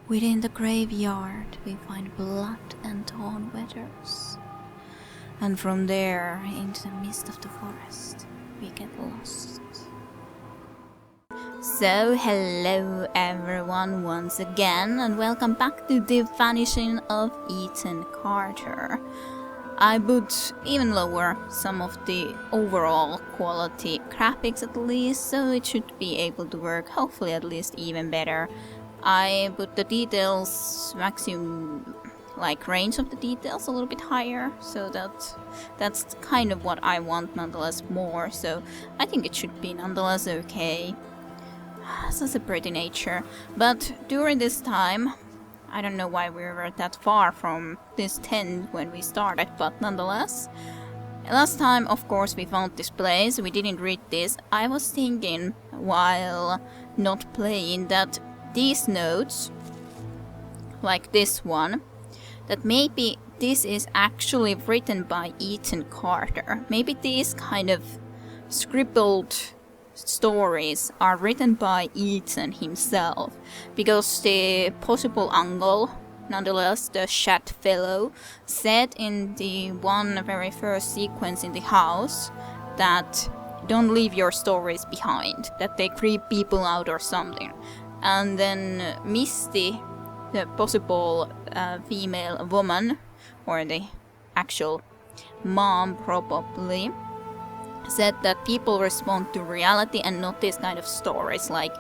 Within the graveyard we find blood and torn feathers. And from there, into the midst of the forest, we get lost. So, hello everyone once again, and welcome back to the Vanishing of Ethan Carter. I put even lower some of the overall quality graphics at least, so it should be able to work, hopefully at least even better. I put the details maximum, like range of the details a little bit higher, so that's kind of what I want nonetheless more, so I think it should be nonetheless okay. Such a pretty nature, but during this time, I don't know why we were that far from this tent when we started, but nonetheless, last time of course we found this place, we didn't read this. I was thinking while not playing that these notes, like this one, that maybe this is actually written by Ethan Carter. Maybe these kind of scribbled stories are written by Ethan himself, because the possible angle, nonetheless, the chat fellow said in the one very first sequence in the house that don't leave your stories behind, that they creep people out or something. And then Misty, the possible female woman, or the actual mom probably, said that people respond to reality and not this kind of stories, like,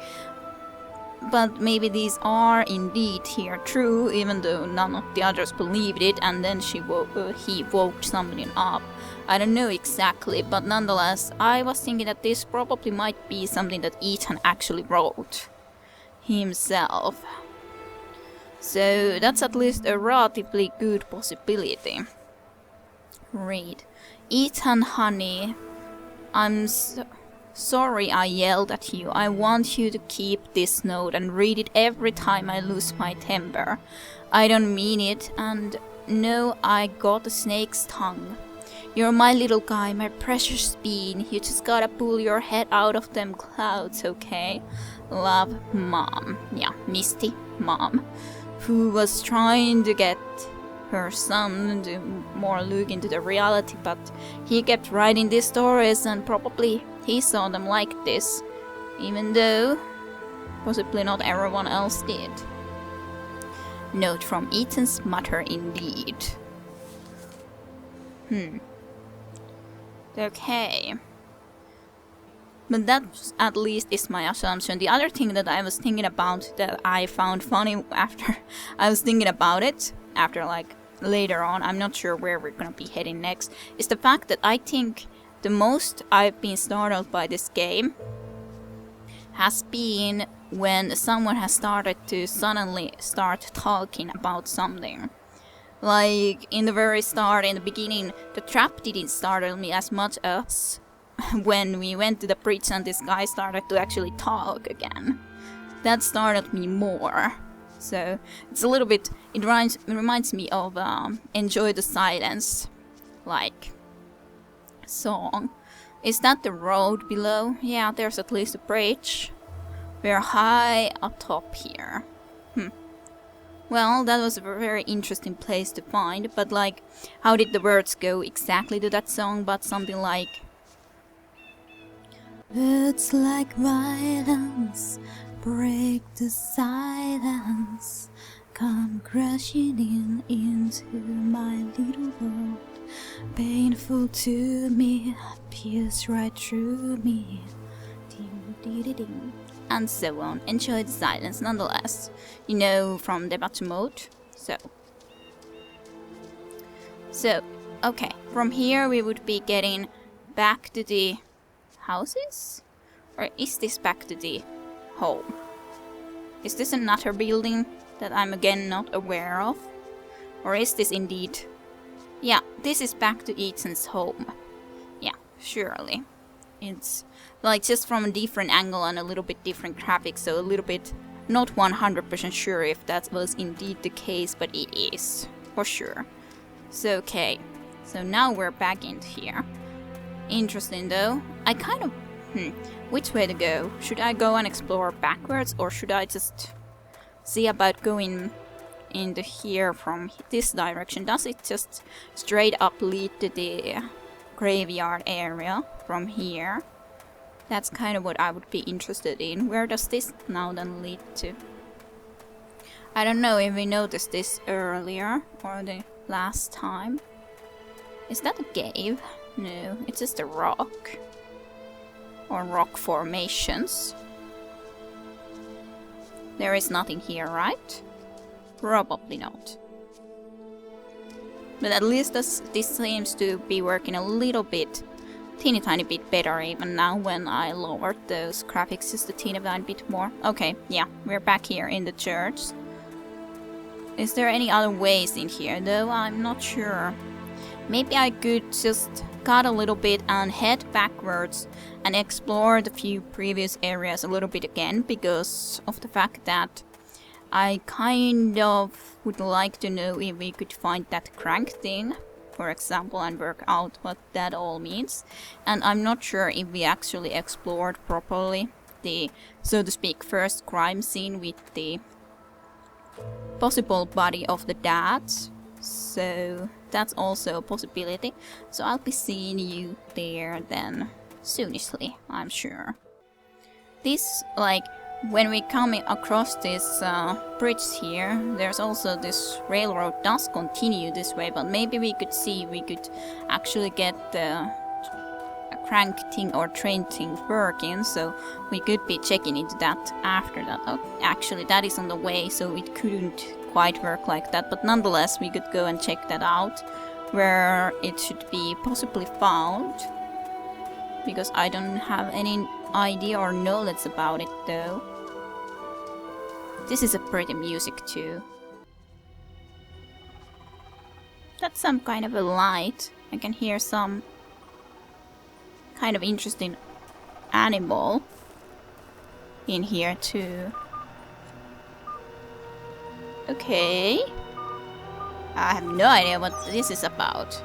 but maybe these are indeed here true, even though none of the others believed it, and then he woke something up. I don't know exactly, but nonetheless, I was thinking that this probably might be something that Ethan actually wrote himself. So that's at least a relatively good possibility. Read. Ethan, honey, I'm sorry I yelled at you. I want you to keep this note and read it every time I lose my temper. I don't mean it, and no, I got a snake's tongue. You're my little guy, my precious bean. You just gotta pull your head out of them clouds, okay? Love, Mom. Yeah, Misty, Mom, who was trying to get her son to more look into the reality, but he kept writing these stories and probably he saw them like this, even though possibly not everyone else did. Note from Ethan's mother indeed. Okay. But that at least is my assumption. The other thing that I was thinking about that I found funny after I was thinking about it, after like later on, I'm not sure where we're gonna be heading next, is the fact that I think the most I've been startled by this game has been when someone has started to suddenly start talking about something. Like in the very start, in the beginning, the trap didn't startle me as much as when we went to the bridge and this guy started to actually talk again. That startled me more. So it's a little bit, it reminds me of Enjoy the Silence, like, song. Is that the road below? Yeah, there's at least a bridge. We're high up top here. Well, that was a very interesting place to find, but like, how did the words go exactly to that song? But something like, words like violence break the silence, come crashing in into my little world, painful to me, pierce right through me, ding, ding, ding, ding, and so on. Enjoy the silence nonetheless, you know, from the battle mode. So okay, from here we would be getting back to the houses, or is this back to the home? Is this another building that I'm again not aware of? Or is this indeed... Yeah, this is back to Ethan's home. Yeah, surely. It's like just from a different angle and a little bit different graphics, so a little bit not 100% sure if that was indeed the case, but it is, for sure. So okay, so now we're back in here. Interesting though. I kind of... which way to go? Should I go and explore backwards, or should I just see about going into here from this direction. Does it just straight up lead to the graveyard area from here? That's kind of what I would be interested in. Where does this now then lead to? I don't know if we noticed this earlier or the last time. Is that a cave? No, it's just a rock. Or rock formations. There is nothing here, right? Probably not. But at least this seems to be working a little bit, teeny tiny bit better even now when I lowered those graphics just a teeny tiny bit more. Okay, yeah, we're back here in the church. Is there any other ways in here though? I'm not sure. Maybe I could just cut a little bit and head backwards and explore the few previous areas a little bit again, because of the fact that I kind of would like to know if we could find that crank thing, for example, and work out what that all means. And I'm not sure if we actually explored properly the, so to speak, first crime scene with the possible body of the dad. So that's also a possibility. So I'll be seeing you there then soonishly, I'm sure. This, like, when we come across this bridge here, there's also this railroad does continue this way, but maybe we could see we could actually get the crank thing or train thing working, so we could be checking into that after that. Oh, actually that is on the way, so it couldn't quite work like that, but nonetheless we could go and check that out, where it should be possibly found, because I don't have any idea or knowledge about it though. This is a pretty music too. That's some kind of a light. I can hear some kind of interesting animal in here too. Okay. I have no idea what this is about.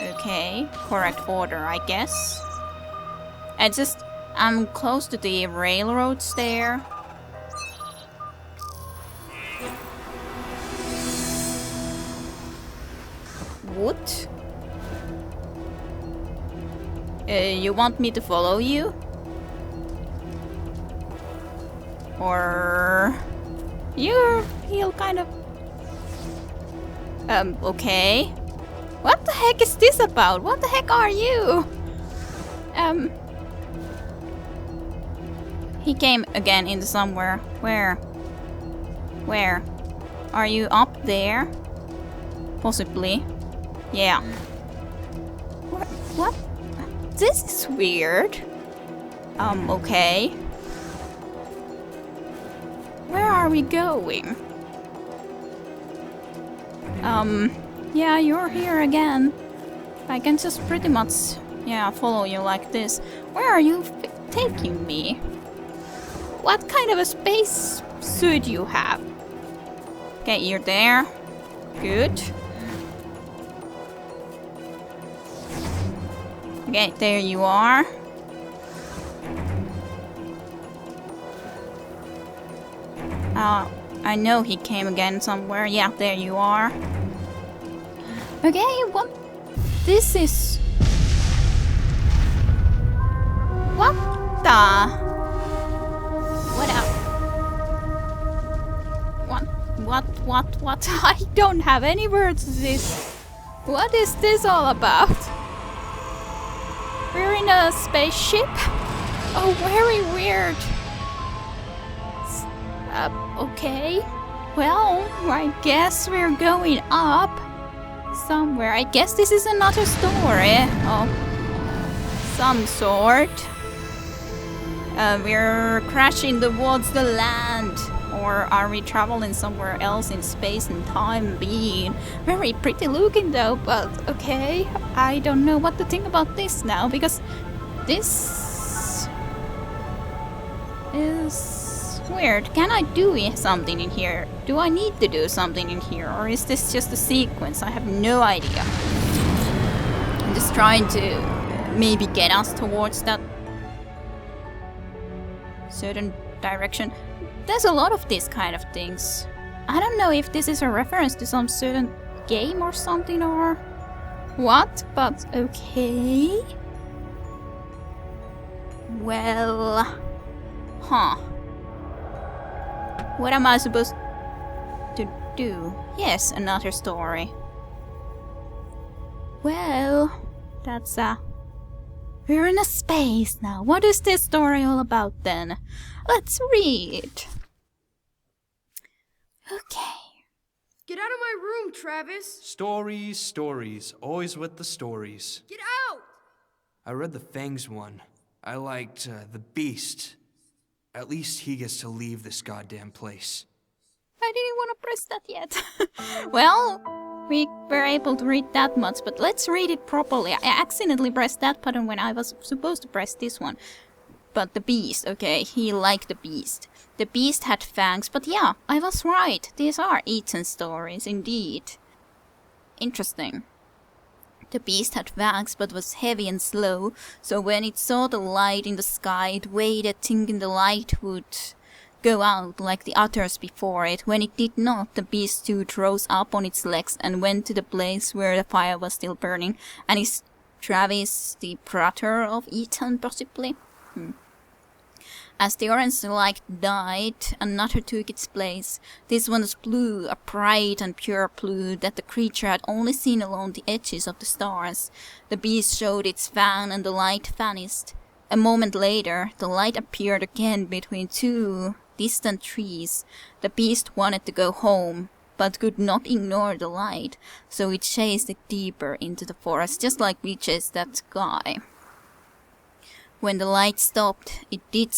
Okay, correct order, I guess. I'm close to the railroads there. What? You want me to follow you? Or... you feel kind of... okay. What the heck is this about? What the heck are you? He came again into somewhere. Where? Where? Are you up there? Possibly. Yeah. What? This is weird. Okay. Where are we going? Yeah, you're here again. I can just pretty much, yeah, follow you like this. Where are you taking me? What kind of a space suit you have? Okay, you're there. Good. Okay, there you are. I know he came again somewhere. Yeah, there you are. Okay, what? This is... what the... What? I don't have any words to this. What is this all about? We're in a spaceship? Oh, very weird. Okay. Well, I guess we're going up somewhere. I guess this is another story of some sort. We're crashing towards the land. Or are we traveling somewhere else in space and time being? Very pretty looking though, but okay. I don't know what to think about this now, because this is weird. Can I do something in here? Do I need to do something in here? Or is this just a sequence? I have no idea. I'm just trying to maybe get us towards that certain direction. There's a lot of these kind of things. I don't know if this is a reference to some certain game or something or what, but okay. Well, huh. What am I supposed to do? Yes, another story. Well, that's we're in a space now. What is this story all about then? Let's read. Okay. Get out of my room, Travis! Stories, stories. Always with the stories. Get out! I read the Fangs one. I liked the Beast. At least he gets to leave this goddamn place. I didn't want to press that yet. Well, we were able to read that much, but let's read it properly. I accidentally pressed that button when I was supposed to press this one. But the Beast, okay, he liked the Beast. The Beast had fangs, but yeah, I was right. These are Ethan stories, indeed. Interesting. The Beast had fangs, but was heavy and slow, so when it saw the light in the sky, it waited, thinking the light would go out like the others before it. When it did not, the Beast stood, rose up on its legs, and went to the place where the fire was still burning. And is Travis the brother of Ethan, possibly? As the orange light died, another took its place. This one was blue, a bright and pure blue that the creature had only seen along the edges of the stars. The Beast showed its fang and the light vanished. A moment later, the light appeared again between two distant trees. The Beast wanted to go home, but could not ignore the light, so it chased it deeper into the forest, just like we chased that guy. When the light stopped, it did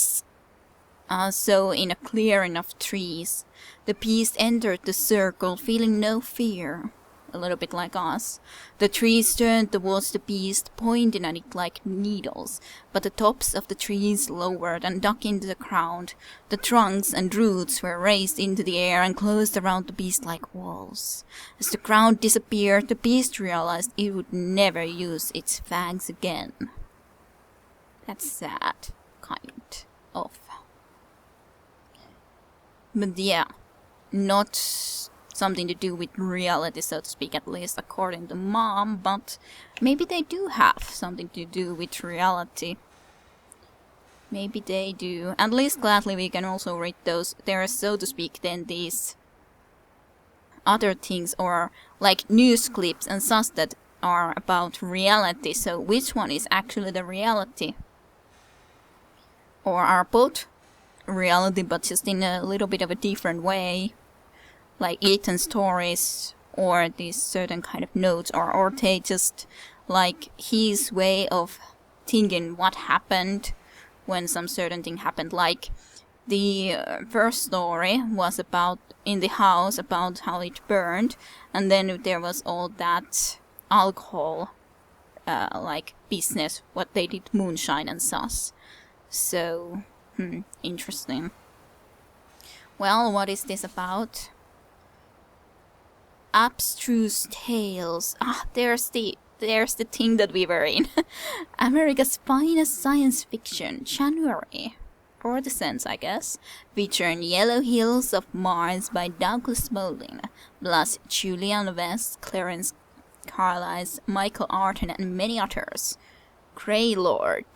so in a clearing of trees. The Beast entered the circle, feeling no fear. A little bit like us. The trees turned towards the Beast, pointing at it like needles, but the tops of the trees lowered and dug into the ground. The trunks and roots were raised into the air and closed around the Beast like walls. As the ground disappeared, the Beast realized it would never use its fangs again. That's sad, kind of. But yeah, not something to do with reality, so to speak, at least according to Mom, but maybe they do have something to do with reality. Maybe they do. At least gladly we can also read those. There are, so to speak, then these other things, or like news clips and such that are about reality. So which one is actually the reality? Or are both reality but just in a little bit of a different way? Like Ethan stories or these certain kind of notes, or they just like his way of thinking what happened when some certain thing happened. Like the first story was about in the house, about how it burned, and then there was all that alcohol like business, what they did, moonshine and such. So interesting. Well, what is this about? Abstruse tales. There's the thing that we were in. America's finest science fiction, January. For the sense, I guess. Featuring Yellow Hills of Mars by Douglas Moulin, plus Julian West, Clarence Carlisle, Michael Arden, and many others. Greylord.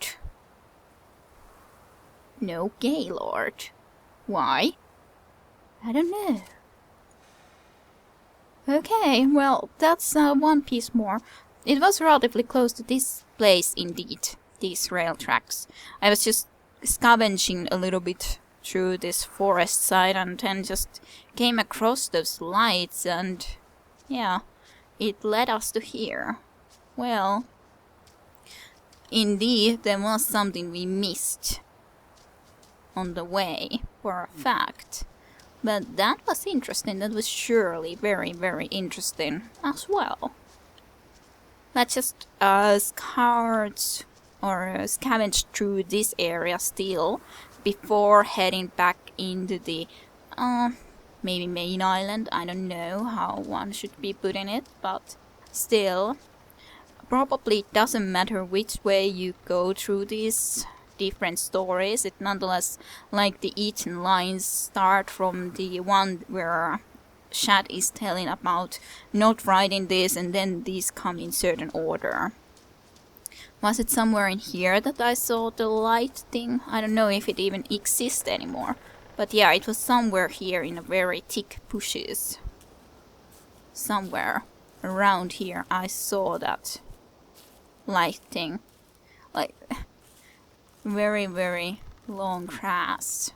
No, Gaylord. Why? I don't know. Okay, well, that's one piece more. It was relatively close to this place indeed, these rail tracks. I was just scavenging a little bit through this forest side and then just came across those lights and yeah, it led us to here. Well, indeed, there was something we missed on the way, for a fact. But that was interesting. That was surely very, very interesting as well. Let's just scavenge through this area still before heading back into the maybe main island. I don't know how one should be putting it, but still, probably it doesn't matter which way you go through this different stories. It nonetheless, like the Ethan lines start from the one where Shad is telling about not writing this, and then these come in certain order. Was it somewhere in here that I saw the light thing? I don't know if it even exists anymore. But yeah, it was somewhere here in a very thick bushes. Somewhere around here I saw that light thing. Like, very, very long grass.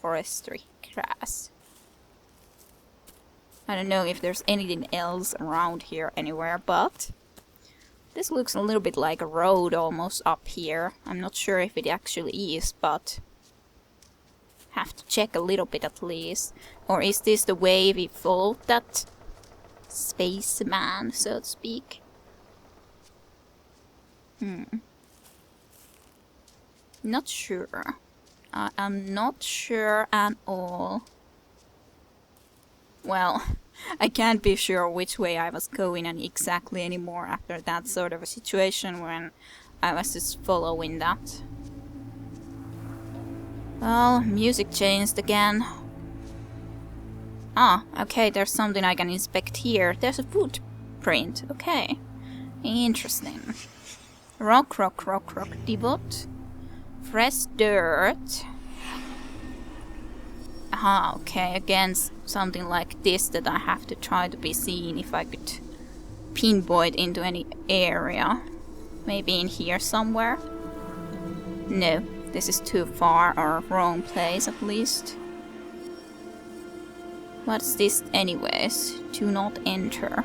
Forestry grass. I don't know if there's anything else around here anywhere, but this looks a little bit like a road almost up here. I'm not sure if it actually is, but have to check a little bit at least. Or is this the way we followed that spaceman, so to speak? Not sure. I'm not sure at all. Well, I can't be sure which way I was going and exactly anymore after that sort of a situation when I was just following that. Well, music changed again. Ah, okay, there's something I can inspect here. There's a footprint. Okay. Interesting. Rock, rock, rock, rock, divot. Fresh dirt. Aha, okay, again, something like this that I have to try to be seen if I could pinpoint into any area. Maybe in here somewhere? No, this is too far, or wrong place at least. What's this anyways? Do not enter.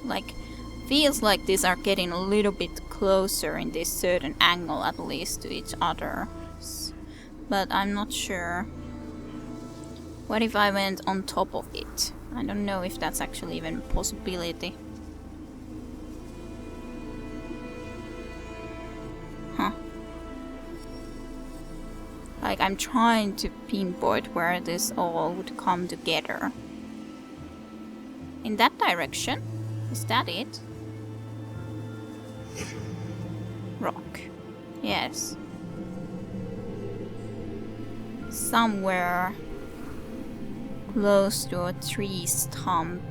Like, feels like these are getting a little bit closer in this certain angle at least to each other. But I'm not sure. What if I went on top of it? I don't know if that's actually even a possibility. Huh. Like, I'm trying to pinpoint where this all would come together. In that direction? Is that it? Rock. Yes. Somewhere close to a tree stump.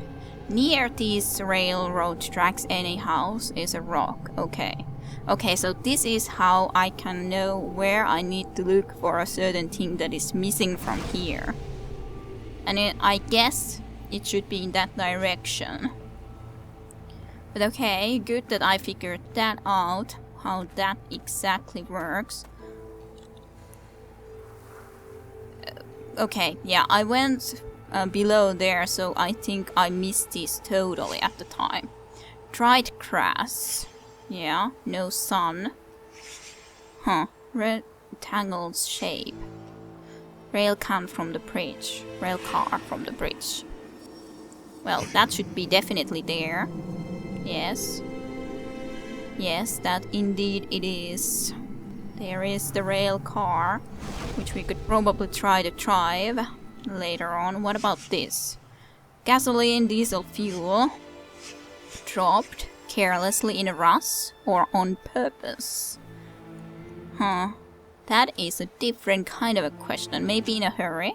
Near these railroad tracks anyhow is a rock. Okay. Okay, so this is how I can know where I need to look for a certain thing that is missing from here. And I guess it should be in that direction. But okay, good that I figured that out, how that exactly works. Okay, yeah, I went below there, so I think I missed this totally at the time. Dried grass. Yeah, no sun. Huh, rectangle shape. Rail car from the bridge. Rail car from the bridge. Well, that should be definitely there. Yes. Yes, that indeed it is. There is the rail car, which we could probably try to drive later on. What about this? Gasoline, diesel fuel. Dropped carelessly in a rush or on purpose? Huh. That is a different kind of a question. Maybe in a hurry.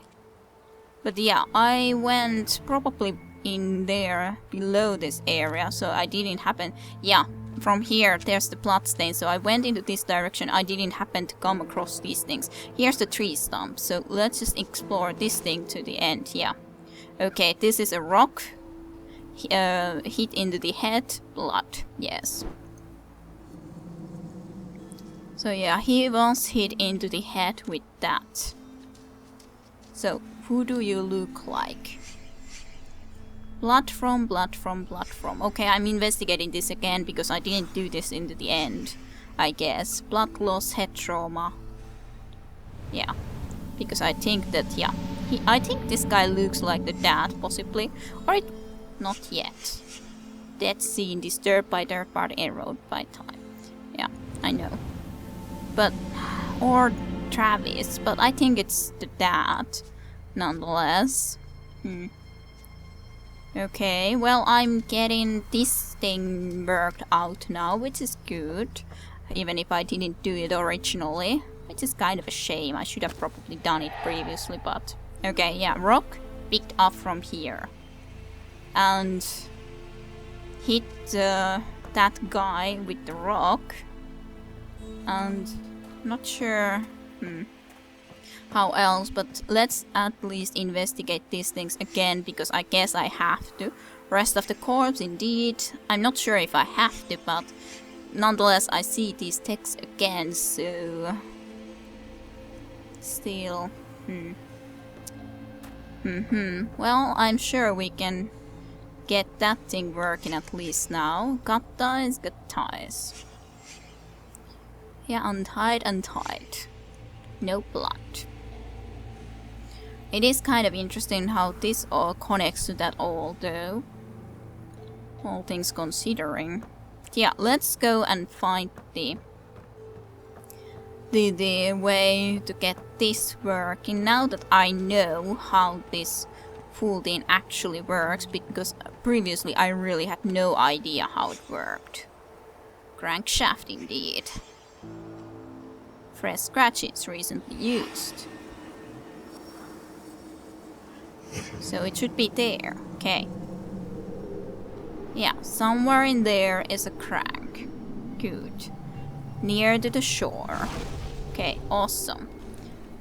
But yeah, I went probably in there below this area, so I didn't happen. Yeah, from here there's the blood stain, so I went into this direction. I didn't happen to come across these things. Here's the tree stump, so let's just explore this thing to the end. Yeah, okay, this is a rock. Hit into the head, blood. Yes. So yeah, he was hit into the head with that. So who do you look like? Blood from, blood from, blood from. Okay, I'm investigating this again because I didn't do this into the end, I guess. Blood loss, head trauma. Yeah, because I think that, yeah, I think this guy looks like the dad, possibly. Or it, not yet. Death scene, disturbed by third party erode by time. Yeah, I know. But, or Travis, but I think it's the dad, nonetheless. Okay, well, I'm getting this thing worked out now, which is good. Even if I didn't do it originally, which is kind of a shame. I should have probably done it previously, but... Okay, yeah, rock picked up from here. And hit that guy with the rock. And not sure how else, but let's at least investigate these things again, because I guess I have to. Rest of the corpse, indeed. I'm not sure if I have to, but nonetheless I see these texts again, so... Still... Well, I'm sure we can get that thing working at least now. Got ties, got ties. Yeah, untied. No blood. It is kind of interesting how this all connects to that all, though. All things considering. Yeah, let's go and find the way to get this working, now that I know how this full thing actually works, because previously I really had no idea how it worked. Crankshaft indeed. Fresh scratches recently used. So it should be there. Okay. Yeah, somewhere in there is a crank. Good. Near to the shore. Okay, awesome.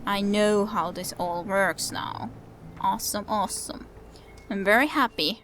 I know how this all works now. Awesome. I'm very happy